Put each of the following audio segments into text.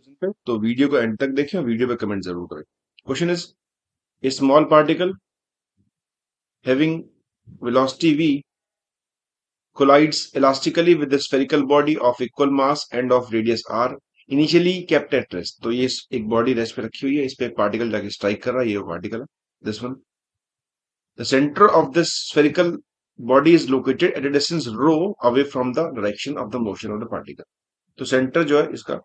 पे तो वीडियो को एंड तक देखें और वीडियो पे कमेंट जरूर करें। Question is a small particle having velocity v collides elastically with the spherical body of equal mass and of radius r initially kept at rest। तो ये एक बॉडी रेस्ट पे रखी हुई है, इस पे एक पार्टिकल जाके स्ट्राइक कर रहा है, ये पार्टिकल है this one. The centre of this spherical body is located at a distance rho away from the direction of the motion of the particle. तो सेंटर जो है इसका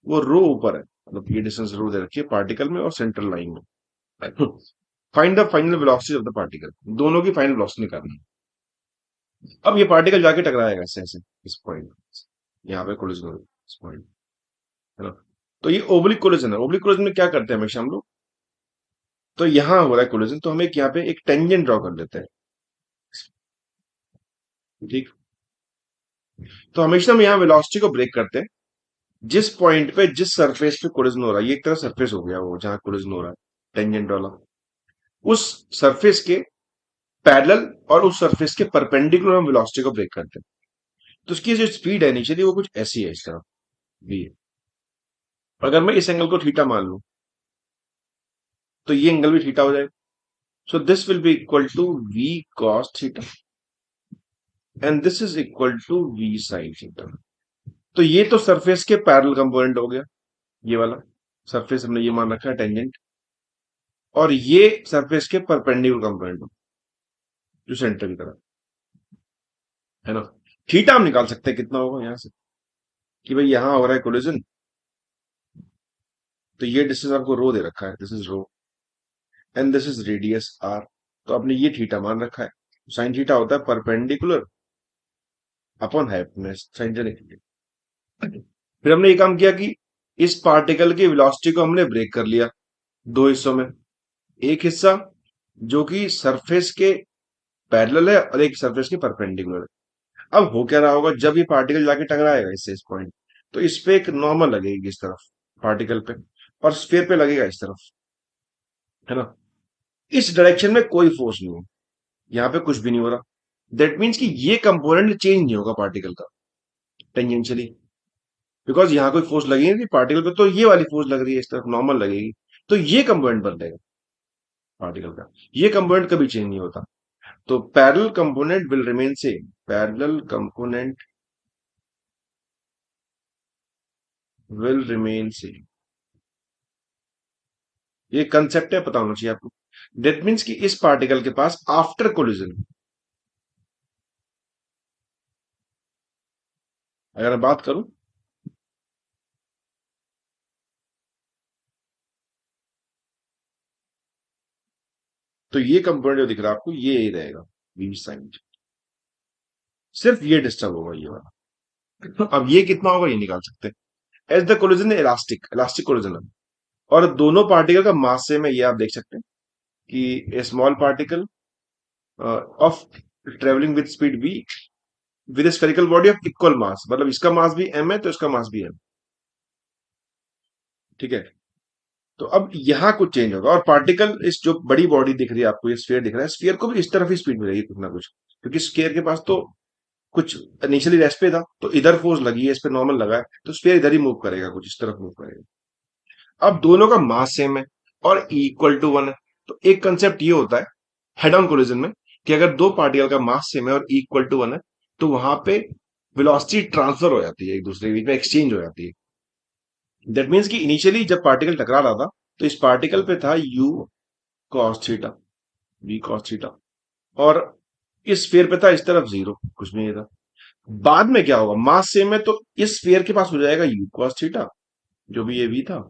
वो रो ऊपर है, मतलब ये डिस्टेंस रो दे रखी है पार्टिकल में और सेंट्रल लाइन में। Find the final velocity of the particle, दोनों की फाइनल वेलोसिटी निकालनी है। अब ये पार्टिकल जाके टकराएगा ऐसे ऐसे इस पॉइंट, यहाँ पे कोलिजन हो इस पॉइंट, है ना। तो ये ओब्लिक कोलिजन है। ओब्लिक कोलिजन में क्या करते हैं हमेशा हम लोग, तो यहां हो रहा है कोलिजन, तो हम एक यहाँ पे एक टेंजेंट ड्रॉ कर लेते हैं, ठीक। तो हमेशा हम यहाँ वेलोसिटी को ब्रेक करते हैं जिस पॉइंट पे जिस सरफेस पे कोलिजन हो रहा है। ये एक तरह सरफेस हो गया वो जहां कोलिजन हो रहा है टेंजेंट वाला, उस सरफेस के पैरेलल और उस सरफेस के परपेंडिकुलर हम वेलोसिटी को ब्रेक करते हैं। तो उसकी जो स्पीड है इनिशियली वो कुछ ऐसी है, इस तरह भी है। अगर मैं इस एंगल को थीटा मान लूं तो ये एंगल भी थीटा हो जाएगा। So this will be equal to v cos theta and this is equal to v sin theta. तो ये तो सरफेस के पैरेलल कंपोनेंट हो गया, ये वाला सरफेस हमने ये मान रखा है टेंजेंट, और ये सरफेस के परपेंडिकुलर कंपोनेंट हो जो सेंटर की तरफ है ना। थीटा हम निकाल सकते हैं कितना होगा यहां से, कि भाई यहां हो रहा है कोलिजन, तो ये डिस्टेंस आपको रो दे रखा है, this is rho and this is radius R. तो आपने ये थीटा मान रखा है, साइन थीटा होता है perpendicular upon hypotenuse sine theta. फिर हमने ये काम किया कि इस पार्टिकल की वेलोसिटी को हमने ब्रेक कर लिया दो हिस्सों में। एक हिस्सा जो कि सरफेस के पैरेलल है और एक सरफेस के परपेंडिकुलर है। अब हो क्या रहा होगा, जब ये पार्टिकल जाके टकराएगा इससे इस पॉइंट, तो इस पे एक नॉर्मल लगेगी इस तरफ पार्टिकल पे, और स्फीयर पे लगेगा इस तरफ, है ना। इस डायरेक्शन में कोई फोर्स नहीं है, यहाँ पे कुछ भी नहीं हो रहा। दैट मीन्स कि ये कंपोनेंट चेंज नहीं होगा पार्टिकल का टेंजेंशियली, बिकॉज यहाँ कोई फोर्स लगी नहीं पार्टिकल पे, तो ये वाली फोर्स लग रही है इस तरफ नॉर्मल लगेगी, तो ये कंपोनेंट बदलेगा पार्टिकल का। ये कंपोनेंट कभी चेंज नहीं होता। तो parallel component will remain same, parallel component will remain same. ये कंसेप्ट है, पता होना चाहिए आपको। दैट मीन्स कि इस पार्टिकल के पास आफ्टर कोलिजन, अगर मैं बात करूं तो ये कंपोनेंट जो दिख रहा है आपको ये ही रहेगा वी साइन, सिर्फ ये डिस्टर्ब होगा ये वाला। अब ये कितना होगा ये निकाल सकते हैं। As the collision elastic, elastic collision है, और दोनों पार्टिकल का मास सेम है, ये आप देख सकते हैं कि a small particle of travelling with speed v with spherical body of equal mass, मतलब इसका मास भी m है तो इसका मास भी m, ठीक है। तो अब यहां कुछ चेंज होगा और पार्टिकल इस जो बड़ी बॉडी दिख रही है आपको, ये स्फीयर दिख रहा है, स्फीयर को भी इस तरफ ही स्पीड मिलेगी कुछ ना कुछ, क्योंकि स्फीयर के पास तो कुछ इनिशियली रेस्ट पे था, तो इधर फोर्स लगी है, इस पे नॉर्मल लगा है, तो स्फीयर इधर ही मूव करेगा, कुछ इस तरफ मूव करेगा। अब दोनों का मास सेम है और इक्वल टू वन है। तो एक कंसेप्ट ये होता है हेड ऑन कोलिजन में कि अगर दो पार्टिकल का मास सेम है और इक्वल टू वन है, तो वहां पे वेलोसिटी ट्रांसफर हो जाती है, एक दूसरे के बीच में एक्सचेंज हो जाती है। दैट मीन्स कि इनिशियली जब पार्टिकल टकरा रहा था तो इस पार्टिकल पे था u cos theta, v cos theta, और इस स्फीयर पे था इस तरफ जीरो, कुछ भी नहीं था। बाद में क्या होगा, मास सेम है तो इस स्फीयर के पास हो जाएगा u cos थीटा, जो भी ये v था,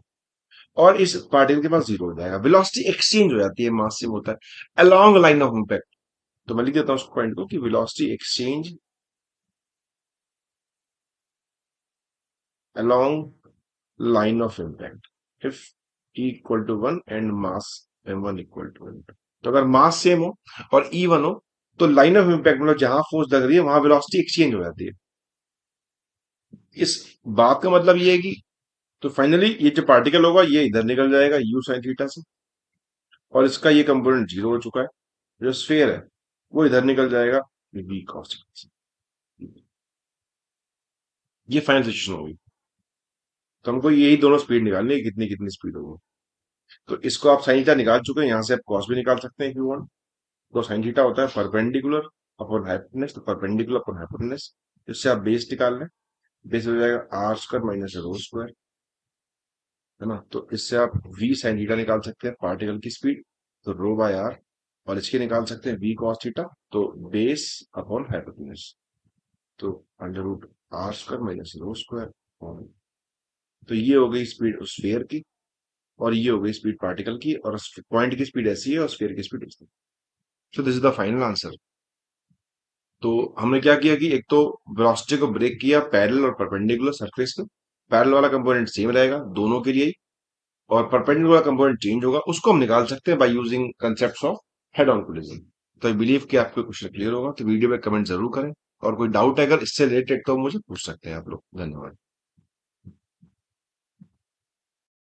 और इस पार्टिकल के पास जीरो हो जाएगा। वेलोसिटी एक्सचेंज हो जाती है, मास सेम होता है अलोंग लाइन ऑफ इंपैक्ट। तो मैं लिख देता हूं उस पॉइंट को कि velocity exchange along line of impact if e equal to one and mass m1 equal to one. तो अगर मास सेम हो और e वन हो तो लाइन ऑफ इंपैक्ट मतलब जहां फोर्स लग रही है वहां वेलोसिटी एक्सचेंज हो जाती है। इस बात का मतलब ये है कि तो फाइनली ये जो पार्टिकल होगा ये इधर निकल जाएगा u sin थीटा से, और इसका ये कंपोनेंट जीरो हो चुका है। जो स्फीयर है वो इधर निकल जाएगा v cos थीटा से। ये फाइनल सिचुएशन होगी। तो हमको यही दोनों स्पीड निकालनी है, कितनी कितनी स्पीड होगी। तो इसको आप साइन थीटा निकाल चुके हैं, यहाँ से आप कॉस भी निकाल सकते हैं इफ यू वांट। तो साइन थीटा होता है परपेंडिकुलर अपॉन हाइपोटेनस, तो परपेंडिकुलर अपॉन हाइपोटेनस, इससे आप बेस निकाल लें। बेस हो जाएगा R square minus rho square, है ना। तो इससे आप v साइन थीटा निकाल सकते हैं, पार्टिकल की स्पीड, तो रो बाय आर। और इसके निकाल सकते हैं v cos थीटा, तो बेस अपॉन हाइपोटेनस, तो under root R square minus rho square. तो ये हो गई स्पीड स्फीयर की, और ये हो गई स्पीड पार्टिकल की, और पॉइंट की स्पीड ऐसी है और स्फीयर की स्पीड ऐसी है। So this is the final answer. तो हमने क्या किया कि एक तो वेलोसिटी को ब्रेक किया पैरेलल और परपेंडिकुलर सरफेस में। पैरेलल वाला कंपोनेंट सेम रहेगा दोनों के लिए ही, और परपेंडिकुलर कंपोनेंट चेंज होगा, उसको हम निकाल सकते हैं by using concept of head on collision. तो आई बिलीव कि आपको क्वेश्चन क्लियर होगा, तो वीडियो में कमेंट जरूर करें, और कोई डाउट है अगर इससे रिलेटेड तो मुझे पूछ सकते हैं आप लोग। धन्यवाद।